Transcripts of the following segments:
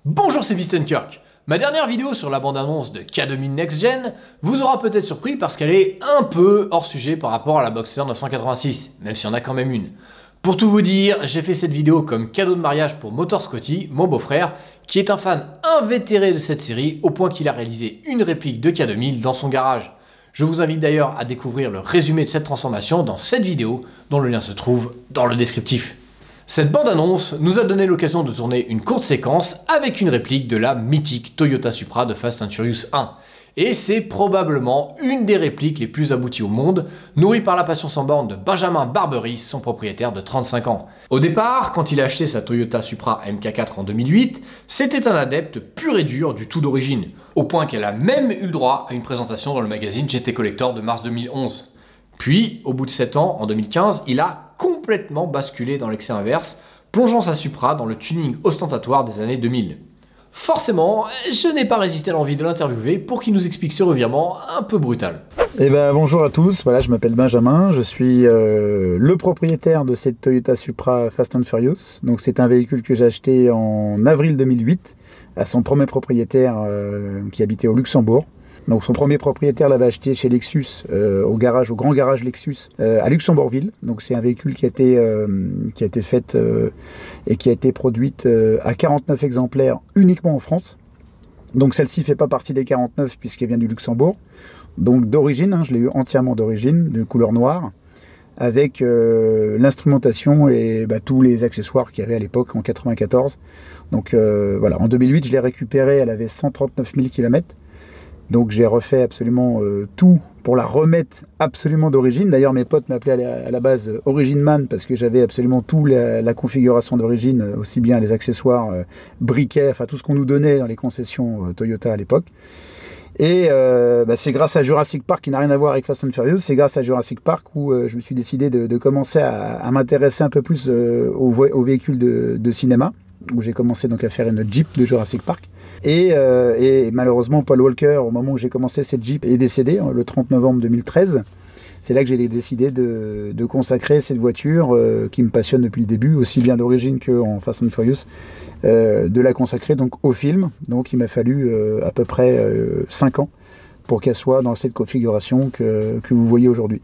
Bonjour, c'est Kirk. Ma dernière vidéo sur la bande-annonce de K2000 Next Gen vous aura peut-être surpris parce qu'elle est un peu hors sujet par rapport à la Boxster 986, même s'il y en a quand même une. Pour tout vous dire, j'ai fait cette vidéo comme cadeau de mariage pour Motor Scotty, mon beau-frère, qui est un fan invétéré de cette série au point qu'il a réalisé une réplique de K2000 dans son garage. Je vous invite d'ailleurs à découvrir le résumé de cette transformation dans cette vidéo, dont le lien se trouve dans le descriptif. Cette bande-annonce nous a donné l'occasion de tourner une courte séquence avec une réplique de la mythique Toyota Supra de Fast and Furious 1. Et c'est probablement une des répliques les plus abouties au monde, nourrie par la passion sans borne de Benjamin Barberis, son propriétaire de 35 ans. Au départ, quand il a acheté sa Toyota Supra MK4 en 2008, c'était un adepte pur et dur du tout d'origine, au point qu'elle a même eu le droit à une présentation dans le magazine GT Collector de mars 2011. Puis, au bout de 7 ans, en 2015, il a complètement basculé dans l'excès inverse, plongeant sa Supra dans le tuning ostentatoire des années 2000. Forcément, je n'ai pas résisté à l'envie de l'interviewer pour qu'il nous explique ce revirement un peu brutal. Eh ben, bonjour à tous, voilà, je m'appelle Benjamin, je suis le propriétaire de cette Toyota Supra Fast and Furious. Donc c'est un véhicule que j'ai acheté en avril 2008 à son premier propriétaire qui habitait au Luxembourg. Donc son premier propriétaire l'avait acheté chez Lexus, au grand garage Lexus à Luxembourgville. Donc c'est un véhicule qui a été fait et qui a été produite à 49 exemplaires uniquement en France. Donc celle-ci ne fait pas partie des 49 puisqu'elle vient du Luxembourg. Donc d'origine, je l'ai eu entièrement d'origine, de couleur noire, avec l'instrumentation et tous les accessoires qu'il y avait à l'époque en 94. Donc voilà, en 2008 je l'ai récupérée, elle avait 139 000 km. Donc j'ai refait absolument tout pour la remettre absolument d'origine. D'ailleurs mes potes m'appelaient à la base Origin Man parce que j'avais absolument tout la configuration d'origine, aussi bien les accessoires, briquets, enfin tout ce qu'on nous donnait dans les concessions Toyota à l'époque. Et c'est grâce à Jurassic Park, qui n'a rien à voir avec Fast and Furious, c'est grâce à Jurassic Park où je me suis décidé de commencer à m'intéresser un peu plus aux véhicules de cinéma, où j'ai commencé donc à faire une Jeep de Jurassic Park. Et malheureusement, Paul Walker, au moment où j'ai commencé cette Jeep, est décédé le 30 novembre 2013. C'est là que j'ai décidé de consacrer cette voiture qui me passionne depuis le début, aussi bien d'origine qu'en Fast and Furious, de la consacrer donc au film. Donc il m'a fallu à peu près 5 ans pour qu'elle soit dans cette configuration que vous voyez aujourd'hui.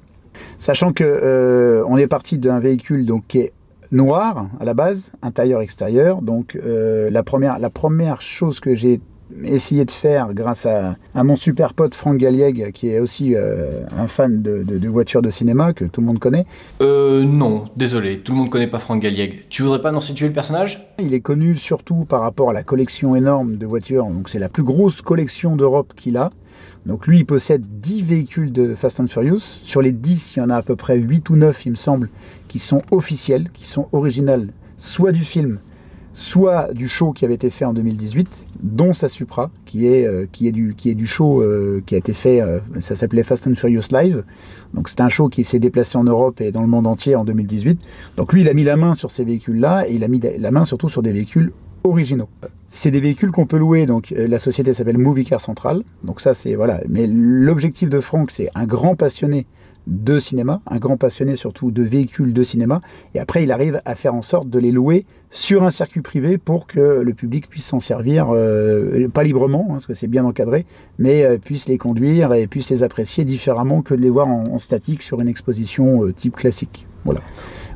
Sachant que on est parti d'un véhicule donc, qui est noir à la base, intérieur-extérieur. Donc la première chose que j'ai essayé de faire grâce à mon super pote Franck Galliègue, qui est aussi un fan de voitures de cinéma, que tout le monde connaît. Non, désolé, tout le monde connaît pas Franck Galliègue. Tu voudrais pas nous situer le personnage? Il est connu surtout par rapport à la collection énorme de voitures, donc c'est la plus grosse collection d'Europe qu'il a. Donc lui, il possède 10 véhicules de Fast and Furious. Sur les 10, il y en a à peu près 8 ou 9, il me semble, qui sont officiels, qui sont originales, soit du film, soit du show qui avait été fait en 2018, dont sa Supra, qui est du show qui a été fait, ça s'appelait Fast and Furious Live. Donc c'est un show qui s'est déplacé en Europe et dans le monde entier en 2018. Donc lui, il a mis la main sur ces véhicules-là, et il a mis la main surtout sur des véhicules originaux. C'est des véhicules qu'on peut louer, donc la société s'appelle Movie Car Central, donc ça c'est, voilà, mais l'objectif de Franck, c'est un grand passionné de cinéma, un grand passionné surtout de véhicules de cinéma, et après il arrive à faire en sorte de les louer sur un circuit privé pour que le public puisse s'en servir, pas librement, parce que c'est bien encadré, mais puisse les conduire et puisse les apprécier différemment que de les voir en statique sur une exposition type classique. Voilà.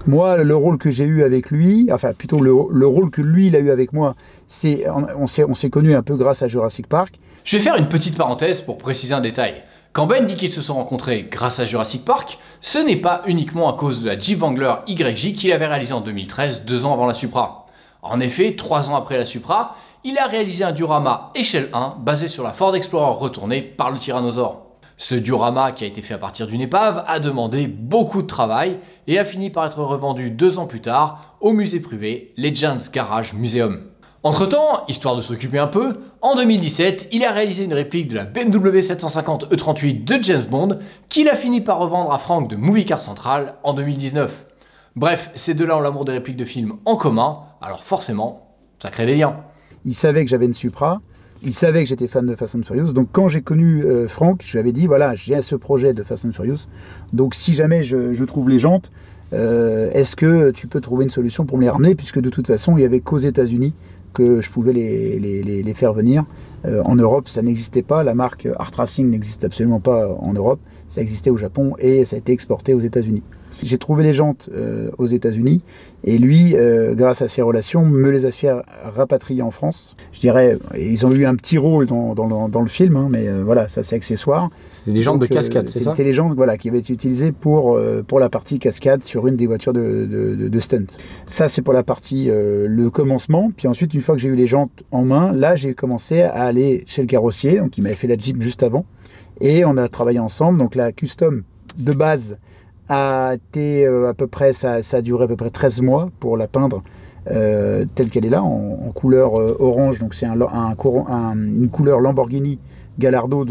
Moi, le rôle que j'ai eu avec lui, enfin plutôt le rôle que lui il a eu avec moi, c'est on s'est connus un peu grâce à Jurassic Park. Je vais faire une petite parenthèse pour préciser un détail. Quand Ben dit qu'ils se sont rencontrés grâce à Jurassic Park, ce n'est pas uniquement à cause de la Jeep Wrangler YJ qu'il avait réalisé en 2013, 2 ans avant la Supra. En effet, 3 ans après la Supra, il a réalisé un diorama échelle 1 basé sur la Ford Explorer retournée par le tyrannosaure. Ce diorama, qui a été fait à partir d'une épave, a demandé beaucoup de travail et a fini par être revendu 2 ans plus tard au musée privé Legends Garage Museum. Entre temps, histoire de s'occuper un peu, en 2017, il a réalisé une réplique de la BMW 750 E38 de James Bond qu'il a fini par revendre à Franck de Movie Car Central en 2019. Bref, ces deux-là ont l'amour des répliques de films en commun, alors forcément, ça crée des liens. Il savait que j'avais une Supra, il savait que j'étais fan de Fast and Furious, donc quand j'ai connu Franck, je lui avais dit, voilà, j'ai ce projet de Fast and Furious, donc si jamais je trouve les jantes, est-ce que tu peux trouver une solution pour me les ramener, puisque de toute façon, il n'y avait qu'aux États-Unis que je pouvais les faire venir. En Europe, ça n'existait pas. La marque Art Racing n'existe absolument pas en Europe. Ça existait au Japon et ça a été exporté aux États-Unis. J'ai trouvé les jantes aux États-Unis et lui, grâce à ses relations, me les a fait rapatrier en France. Je dirais, ils ont eu un petit rôle dans le film, hein, mais voilà, ça c'est accessoire. C'était des jantes de cascade, c'est ça? C'était les jantes qui avaient été utilisées pour la partie cascade sur une des voitures de stunt. Ça c'est pour la partie, le commencement. Puis ensuite, une fois que j'ai eu les jantes en main, là j'ai commencé à aller chez le carrossier, donc il m'avait fait la Jeep juste avant. Et on a travaillé ensemble, donc la custom de base a été à peu près, ça a duré à peu près 13 mois pour la peindre telle qu'elle est là, en couleur orange. Donc c'est une couleur Lamborghini Gallardo,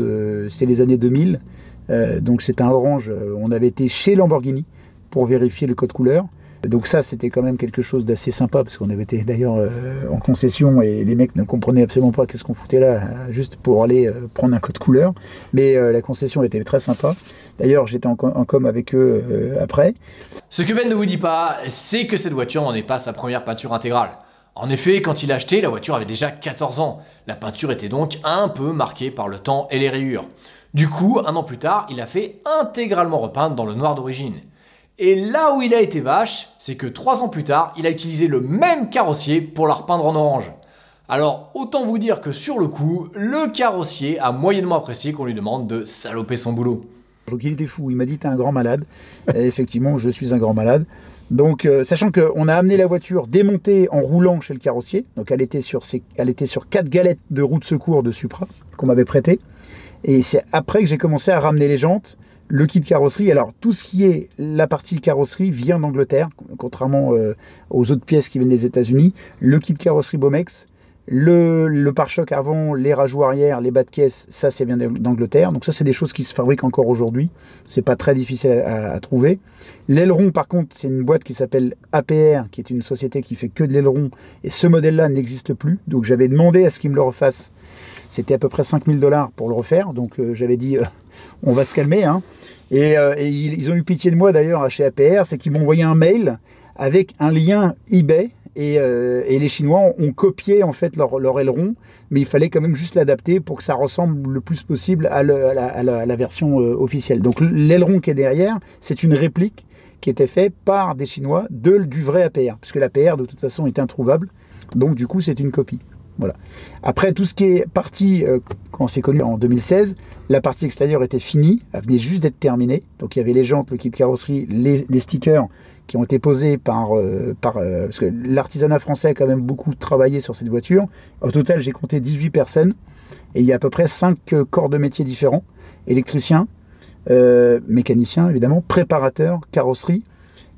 c'est les années 2000. Donc c'est un orange, on avait été chez Lamborghini pour vérifier le code couleur. Donc ça, c'était quand même quelque chose d'assez sympa, parce qu'on avait été d'ailleurs en concession et les mecs ne comprenaient absolument pas qu'est-ce qu'on foutait là, juste pour aller prendre un code couleur. Mais la concession était très sympa. D'ailleurs, j'étais en com avec eux après. Ce que Ben ne vous dit pas, c'est que cette voiture n'en est pas sa première peinture intégrale. En effet, quand il l'a acheté, la voiture avait déjà 14 ans. La peinture était donc un peu marquée par le temps et les rayures. Du coup, un an plus tard, il a fait intégralement repeindre dans le noir d'origine. Et là où il a été vache, c'est que 3 ans plus tard, il a utilisé le même carrossier pour la repeindre en orange. Alors, autant vous dire que sur le coup, le carrossier a moyennement apprécié qu'on lui demande de saloper son boulot. Donc il était fou, il m'a dit t'es un grand malade. Et effectivement, je suis un grand malade. Donc, sachant qu'on a amené la voiture démontée en roulant chez le carrossier, donc elle était sur 4 galettes de roue de secours de Supra qu'on m'avait prêté. Et c'est après que j'ai commencé à ramener les jantes, le kit carrosserie. Alors tout ce qui est la partie carrosserie vient d'Angleterre, contrairement aux autres pièces qui viennent des États-Unis. Le kit carrosserie Bomex, le pare-choc avant, les rajouts arrière, les bas de caisse, ça vient d'Angleterre. Donc ça c'est des choses qui se fabriquent encore aujourd'hui. C'est pas très difficile à trouver. L'aileron par contre, c'est une boîte qui s'appelle APR, qui est une société qui fait que de l'aileron. Et ce modèle-là n'existe plus. Donc j'avais demandé à ce qu'ils me le refassent. C'était à peu près 5 000 $ pour le refaire. Donc j'avais dit, on va se calmer. Hein. Et ils ont eu pitié de moi d'ailleurs chez APR. C'est qu'ils m'ont envoyé un mail avec un lien eBay. Et les Chinois ont copié en fait leur aileron. Mais il fallait quand même juste l'adapter pour que ça ressemble le plus possible à la version officielle. Donc l'aileron qui est derrière, c'est une réplique qui était faite par des Chinois du vrai APR. Puisque l'APR de toute façon est introuvable. Donc du coup c'est une copie. Voilà. Après, tout ce qui est partie, quand c'est connu en 2016, la partie extérieure était finie, elle venait juste d'être terminée. Donc il y avait les jantes, le kit carrosserie, les stickers qui ont été posés parce que l'artisanat français a quand même beaucoup travaillé sur cette voiture. Au total, j'ai compté 18 personnes et il y a à peu près 5 corps de métiers différents. Électriciens, mécaniciens évidemment, préparateurs, carrosserie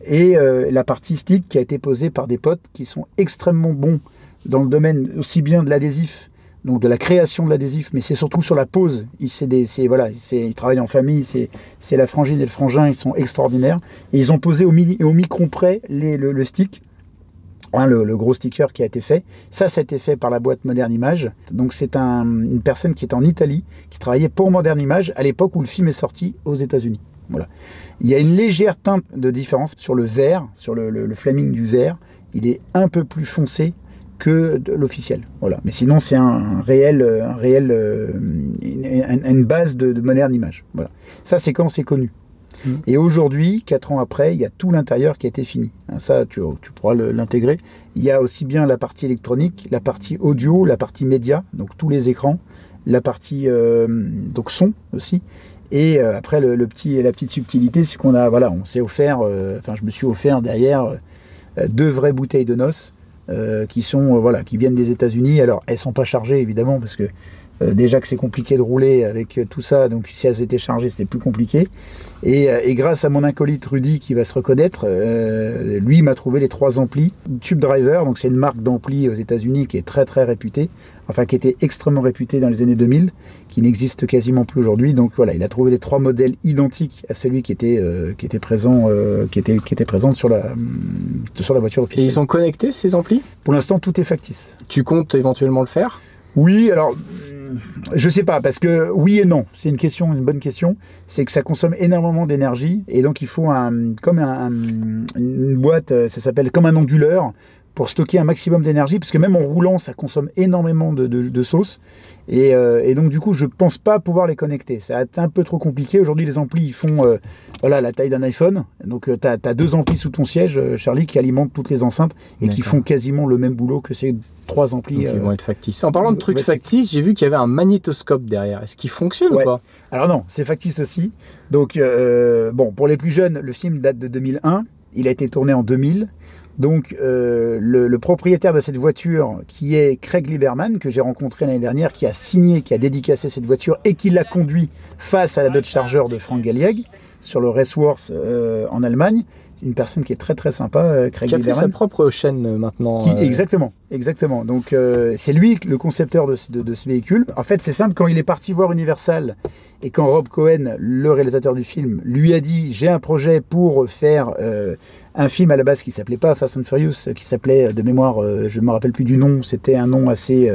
et la partie stick qui a été posée par des potes qui sont extrêmement bons dans le domaine aussi bien de l'adhésif, donc de la création de l'adhésif, mais c'est surtout sur la pose. Ils travaillent en famille, c'est la frangine et le frangin, ils sont extraordinaires. Et ils ont posé au micron près le stick, hein, le gros sticker qui a été fait. Ça a été fait par la boîte Modern Image. Donc c'est une personne qui est en Italie, qui travaillait pour Modern Image à l'époque où le film est sorti aux États-Unis. Voilà. Il y a une légère teinte de différence sur le vert, sur le flaming du vert. Il est un peu plus foncé que l'officiel. Voilà. Mais sinon, c'est une base de Modern Image. Voilà. Ça, c'est quand c'est connu. Et aujourd'hui, 4 ans après, il y a tout l'intérieur qui a été fini. Ça, tu pourras l'intégrer. Il y a aussi bien la partie électronique, la partie audio, la partie média, donc tous les écrans, la partie donc son aussi. Et après, la petite subtilité, c'est qu'on a, voilà, on s'est offert, je me suis offert derrière 2 vraies bouteilles de noces qui viennent des États-Unis. Alors, elles sont pas chargées évidemment parce que déjà que c'est compliqué de rouler avec tout ça, donc si elles étaient chargées, c'était plus compliqué. Et grâce à mon acolyte Rudy qui va se reconnaître, lui m'a trouvé les 3 amplis Tube Driver. Donc c'est une marque d'ampli aux États-Unis qui est très très réputée, enfin qui était extrêmement réputée dans les années 2000, qui n'existe quasiment plus aujourd'hui. Donc voilà, il a trouvé les 3 modèles identiques à celui qui était présent sur la voiture officielle. Et ils sont connectés ces amplis? Pour l'instant, tout est factice. Tu comptes éventuellement le faire? Oui, alors je sais pas, parce que oui et non, c'est une bonne question. C'est que ça consomme énormément d'énergie et donc il faut une boîte, ça s'appelle comme un onduleur pour stocker un maximum d'énergie, parce que même en roulant, ça consomme énormément de sauce. Et donc, du coup, je ne pense pas pouvoir les connecter. Ça va être un peu trop compliqué. Aujourd'hui, les amplis, ils font voilà, la taille d'un iPhone. Donc, tu as 2 amplis sous ton siège, Charlie, qui alimentent toutes les enceintes et qui font quasiment le même boulot que ces 3 amplis. Donc, ils vont être factices. En parlant de trucs factices, j'ai vu qu'il y avait un magnétoscope derrière. Est-ce qu'il fonctionne ou pas? Alors non, c'est factice aussi. Donc, bon, pour les plus jeunes, le film date de 2001. Il a été tourné en 2000. Donc, le propriétaire de cette voiture, qui est Craig Lieberman, que j'ai rencontré l'année dernière, qui a signé, qui a dédicacé cette voiture et qui l'a conduit face à la Dodge Charger de Frank Galliègue sur le Raceworks en Allemagne. Une personne qui est très très sympa, Craig Lieberman. Qui a fait sa propre chaîne maintenant. Exactement. Donc, c'est lui le concepteur de ce véhicule. En fait, c'est simple, quand il est parti voir Universal et quand Rob Cohen, le réalisateur du film, lui a dit « J'ai un projet pour faire un film à la base qui ne s'appelait pas Fast and Furious, qui s'appelait, de mémoire, je ne me rappelle plus du nom, c'était un nom assez...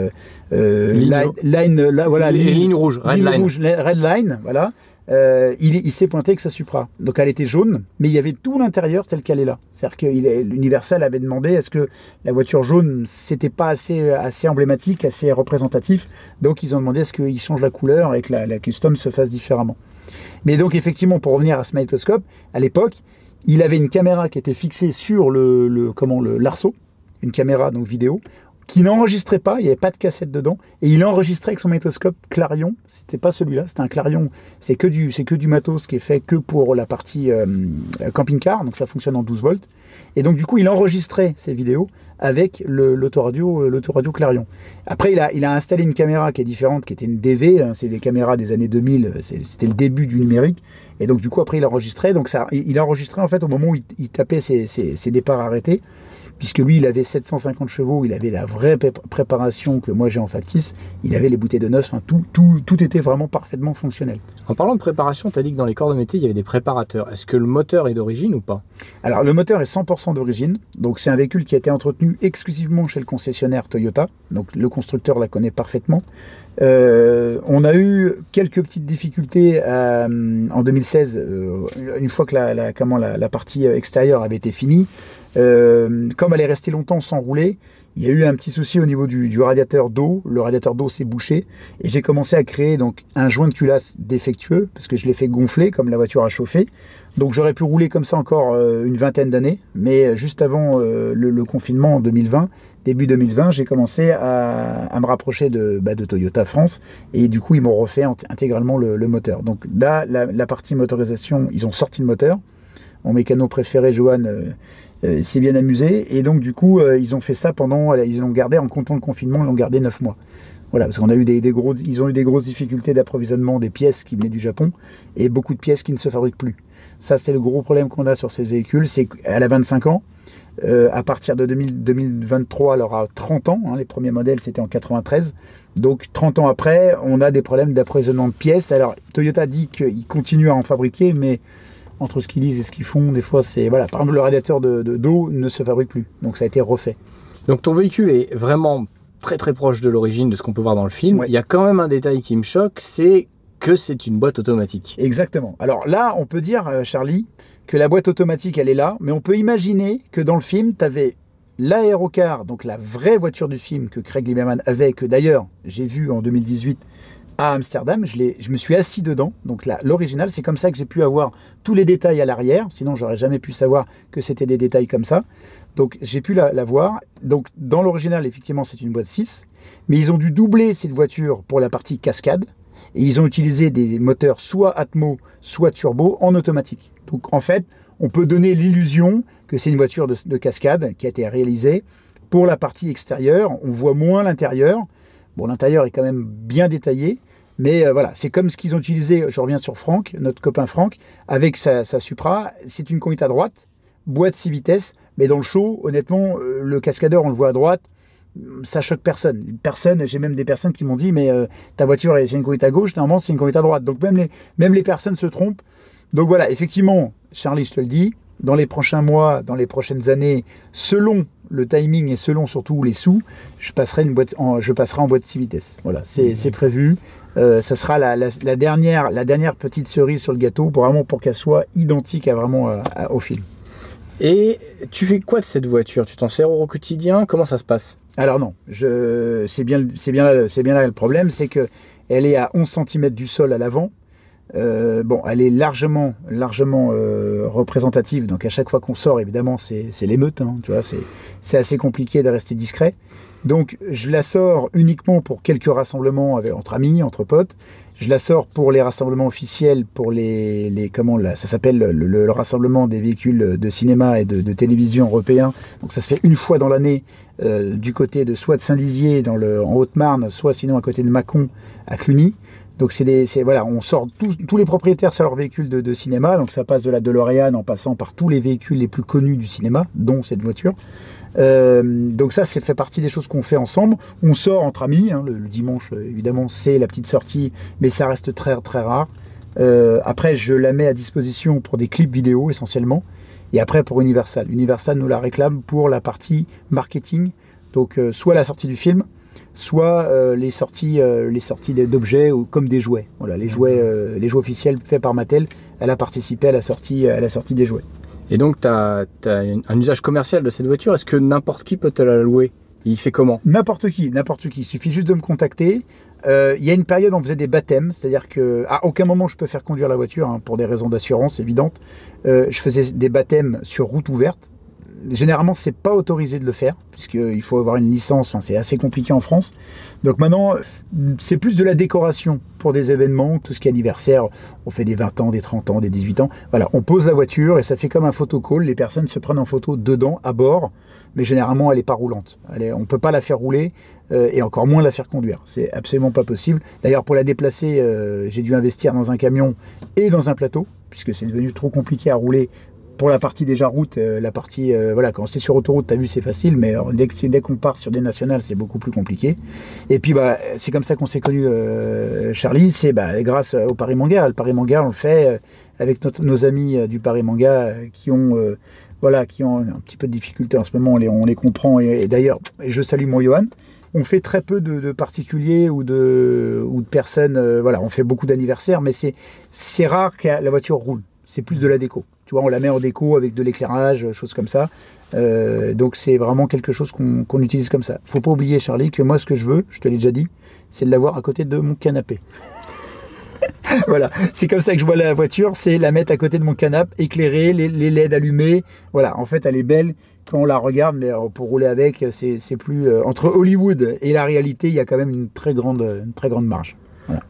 ligne rouge, Red Line, voilà. Il s'est pointé avec sa Supra. Donc elle était jaune, mais il y avait tout l'intérieur tel qu'elle est là. C'est-à-dire que l'Universal avait demandé est-ce que la voiture jaune, c'était pas assez emblématique, assez représentatif. Donc ils ont demandé est-ce qu'ils changent la couleur et que la custom se fasse différemment. Mais donc effectivement, pour revenir à ce magnétoscope, à l'époque, il avait une caméra qui était fixée sur l'arceau, une caméra donc vidéo, qui n'enregistrait pas, il n'y avait pas de cassette dedans, et il enregistrait avec son magnétoscope Clarion. C'était pas celui-là, c'était un Clarion. C'est que du matos qui est fait que pour la partie camping-car, donc ça fonctionne en 12 volts. Et donc du coup, il enregistrait ces vidéos avec l'autoradio Clarion. Après, il a installé une caméra qui est différente, qui était une DV, hein, c'est des caméras des années 2000, c'était le début du numérique. Et donc du coup, après, il enregistrait. Donc il enregistrait en fait au moment où il tapait ses départs arrêtés. Puisque lui, il avait 750 chevaux, il avait la vraie préparation que moi j'ai en factice, il avait les bouteilles de neuf, enfin, tout était vraiment parfaitement fonctionnel. En parlant de préparation, tu as dit que dans les corps de métier, il y avait des préparateurs. Est-ce que le moteur est d'origine ou pas? Alors, le moteur est 100% d'origine, donc c'est un véhicule qui a été entretenu exclusivement chez le concessionnaire Toyota, donc le constructeur la connaît parfaitement. On a eu quelques petites difficultés en 2016, une fois que la partie extérieure avait été finie. Comme elle est restée longtemps sans rouler, il y a eu un petit souci au niveau du radiateur d'eau. Le radiateur d'eau s'est bouché et j'ai commencé à créer donc un joint de culasse défectueux parce que je l'ai fait gonfler comme la voiture a chauffé. Donc j'aurais pu rouler comme ça encore une vingtaine d'années, mais juste avant le confinement en 2020, début 2020, j'ai commencé à me rapprocher de Toyota France et du coup ils m'ont refait intégralement le moteur. Donc là, la partie motorisation, ils ont sorti le moteur. Mon mécano préféré, Johan, s'est bien amusé. Et donc, du coup, ils ont fait ça ils l'ont gardé, en comptant le confinement, ils l'ont gardé 9 mois. Voilà, parce qu'on a eu ils ont eu des grosses difficultés d'approvisionnement des pièces qui venaient du Japon et beaucoup de pièces qui ne se fabriquent plus. Ça, c'est le gros problème qu'on a sur ces véhicules, c'est qu'elle a 25 ans. À partir de 2023, elle aura 30 ans. Hein, les premiers modèles, c'était en 93. Donc, 30 ans après, on a des problèmes d'approvisionnement de pièces. Alors, Toyota dit qu'ils continuent à en fabriquer, mais entre ce qu'ils disent et ce qu'ils font, des fois, c'est... Voilà, par exemple, le radiateur d'eau ne se fabrique plus. Donc, ça a été refait. Donc, ton véhicule est vraiment très, très proche de l'origine de ce qu'on peut voir dans le film. Ouais. Il y a quand même un détail qui me choque, c'est que c'est une boîte automatique. Exactement. Alors là, on peut dire, Charlie, que la boîte automatique, elle est là. Mais on peut imaginer que dans le film, tu avais l'aérocar, donc la vraie voiture du film que Craig Lieberman avait, que d'ailleurs, j'ai vu en 2018... à Amsterdam, je me suis assis dedans, donc là, l'original, c'est comme ça que j'ai pu avoir tous les détails à l'arrière, sinon j'aurais jamais pu savoir que c'était des détails comme ça, donc j'ai pu la voir, donc dans l'original, effectivement, c'est une boîte 6, mais ils ont dû doubler cette voiture pour la partie cascade, et ils ont utilisé des moteurs soit Atmo, soit turbo, en automatique. Donc en fait, on peut donner l'illusion que c'est une voiture de cascade qui a été réalisée. Pour la partie extérieure, on voit moins l'intérieur. Bon, l'intérieur est quand même bien détaillé, mais voilà, c'est comme ce qu'ils ont utilisé, je reviens sur Franck, notre copain Franck, avec sa Supra, c'est une conduite à droite, boîte 6 vitesses, mais dans le show, honnêtement, le cascadeur, on le voit à droite, ça choque personne. J'ai même des personnes qui m'ont dit, mais ta voiture, c'est une conduite à gauche, normalement, c'est une conduite à droite. Donc même les personnes se trompent. Donc voilà, effectivement, Charlie, je te le dis, dans les prochains mois, dans les prochaines années, selon le timing et selon surtout les sous, je passerai en boîte 6 vitesses. Voilà, c'est prévu. Ça sera la dernière petite cerise sur le gâteau, pour qu'elle soit identique au film. Et tu fais quoi de cette voiture? Tu t'en sers au quotidien? Comment ça se passe? Alors non, c'est bien là le problème, c'est que elle est à 11 cm du sol à l'avant. Bon, elle est largement représentative, donc à chaque fois qu'on sort, évidemment, c'est l'émeute, hein, tu vois, c'est assez compliqué de rester discret. Donc je la sors uniquement pour quelques rassemblements entre amis, entre potes. Je la sors pour les rassemblements officiels, pour ça s'appelle le rassemblement des véhicules de cinéma et de télévision européens. Donc ça se fait une fois dans l'année du côté de soit de Saint-Dizier en Haute-Marne, soit sinon à côté de Mâcon à Cluny. Donc voilà, on sort tous les propriétaires sur leur véhicule de cinéma, donc ça passe de la DeLorean en passant par tous les véhicules les plus connus du cinéma, dont cette voiture. Donc ça fait partie des choses qu'on fait ensemble. On sort entre amis, hein, le dimanche évidemment c'est la petite sortie, mais ça reste très très rare. Après je la mets à disposition pour des clips vidéo essentiellement, et après pour Universal. Universal nous la réclame pour la partie marketing, donc soit la sortie du film, soit les sorties d'objets ou comme des jouets. Voilà, les jouets officiels faits par Mattel, elle a participé à la sortie des jouets. Et donc, tu as un usage commercial de cette voiture. Est-ce que n'importe qui peut te la louer? Il fait comment? N'importe qui. Il suffit juste de me contacter. Il y a une période où on faisait des baptêmes, c'est-à-dire qu'à aucun moment je peux faire conduire la voiture, hein, pour des raisons d'assurance évidentes. Je faisais des baptêmes sur route ouverte. Généralement, c'est pas autorisé de le faire, puisqu'il faut avoir une licence, enfin, c'est assez compliqué en France. Donc maintenant, c'est plus de la décoration pour des événements, tout ce qui est anniversaire. On fait des 20 ans, des 30 ans, des 18 ans. Voilà, on pose la voiture et ça fait comme un photocall. Les personnes se prennent en photo dedans, à bord, mais généralement, elle n'est pas roulante. On ne peut pas la faire rouler et encore moins la faire conduire. C'est absolument pas possible. D'ailleurs, pour la déplacer, j'ai dû investir dans un camion et dans un plateau, puisque c'est devenu trop compliqué à rouler. Pour la partie déjà route, voilà, quand c'est sur autoroute, t'as vu, c'est facile, mais alors, dès qu'on part sur des nationales, c'est beaucoup plus compliqué. Et puis, c'est comme ça qu'on s'est connu, Charlie, c'est grâce au Paris Manga. Le Paris Manga, on le fait avec nos amis du Paris Manga qui ont un petit peu de difficultés en ce moment, on les comprend. Et d'ailleurs, je salue mon Johan. On fait très peu de particuliers ou de personnes, voilà, on fait beaucoup d'anniversaires, mais c'est rare que la voiture roule. C'est plus de la déco. Tu vois, on la met en déco avec de l'éclairage, choses comme ça. Donc c'est vraiment quelque chose qu'on utilise comme ça. Faut pas oublier, Charlie, que moi ce que je veux, je te l'ai déjà dit, c'est de l'avoir à côté de mon canapé. Voilà, c'est comme ça que je vois la voiture, c'est la mettre à côté de mon canapé, éclairée, les LED allumés. Voilà, en fait elle est belle quand on la regarde, mais pour rouler avec, c'est plus... entre Hollywood et la réalité, il y a quand même une très grande marge. Voilà.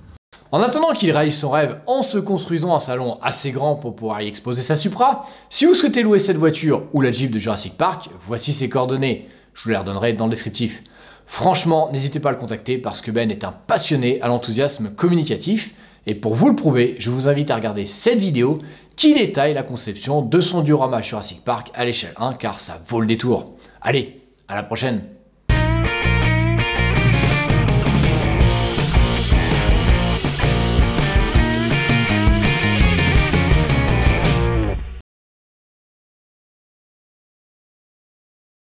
En attendant qu'il réalise son rêve en se construisant un salon assez grand pour pouvoir y exposer sa Supra, si vous souhaitez louer cette voiture ou la Jeep de Jurassic Park, voici ses coordonnées. Je vous les redonnerai dans le descriptif. Franchement, n'hésitez pas à le contacter parce que Ben est un passionné à l'enthousiasme communicatif. Et pour vous le prouver, je vous invite à regarder cette vidéo qui détaille la conception de son diorama Jurassic Park à l'échelle 1 car ça vaut le détour. Allez, à la prochaine!